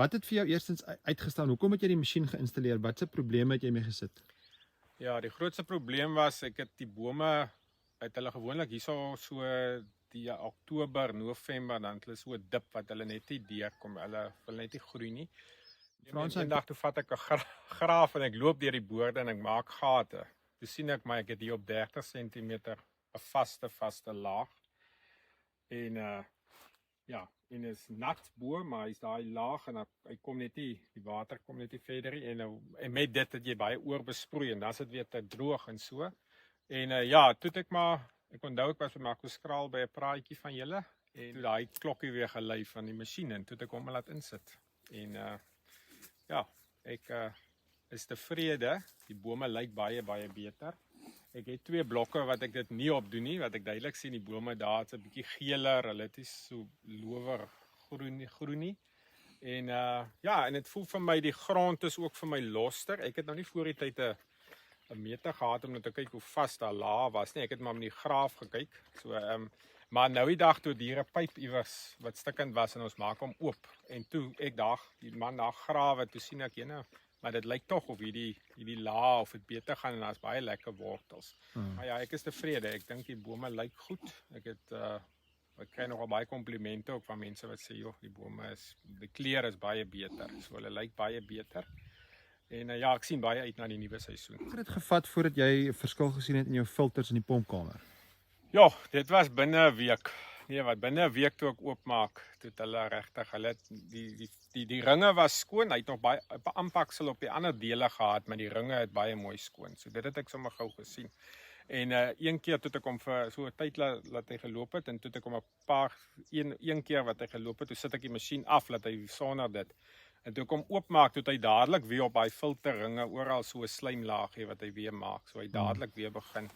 Wat het vir jou eerstens uitgestaan? Hoekom het jy die masjien geïnstalleer? Watse probleme het jy mee gesit? Ja, die grootste probleem was, ek het die bome, uit hulle gewoonlik hierso so die Oktober, November, dan het hulle so 'n dip wat hulle net nie deurkom, hulle wil net nie groei nie. Een dag toe vat ek 'n graaf en ek loop deur die boorde en ek maak gate. Toe sien ek maar ek het hier op 30 cm 'n vaste laag. En ja, en is nat bo, maar hy's daai laag en hy kom net nie, die water kom net nie verder nie en met dit het jy baie oorbesproei en dan is dit weer te droog en so. En ja, toe ek onthou ek was by Marco Skraal by 'n praatjie van julle en toe daai klokkie weer gelei van die masjien en toe ek hom laat insit. En ja, ek is tevrede, die bome lyk baie beter. Ek het 2 blokke wat ek dit nie opdoen nie, wat ek duidelik sien die bome daar is 'n bietjie geeler, hulle is so lower groen nie. En ja, en dit voel vir my die grond is ook vir my loster. Ek het nou nie voor die tyd 'n meter gehad om net te kyk hoe vas daar laag was nie. Ek het maar met die graaf gekyk. So maar nou die dag toe die pyp iewers wat stikkend was en ons maak hom oop en toe ek die man daar grawe, toe sien ek maar dit lyk tog of hierdie laag of dit beter gaan en daar's baie lekker wortels. Maar ja, ek is tevrede. Ek dink die bome lyk goed. Ek kry nogal baie komplimente ook van mense wat sê joh, die kleur is baie beter. So hulle lyk baie beter. En ja, ek sien baie uit na die nuwe seisoen. Hoe het dit gevat voordat jy 'n verskil gesien het in jou filters in die pompkamer? Ja, dit was binne 'n week. Nee, binne 'n week toe ek oopmaak, toe het hulle regtig, die ringe was skoon. Hy het nog baie aanpaksel op die ander dele gehad, maar die ringe het baie mooi skoon. So dit het ek sommer gou gesien. En een keer toe ek hom vir so 'n tyd laat hy geloop het en toe ek hom een keer wat hy geloop het, toe sit ek die masjien af laat hy sonder dit. En toe ek hom oopmaak, toe hy dadelik weer op hy filterringe oral so 'n slijmlaagie wat hy weer maak. So hy dadelik weer begin.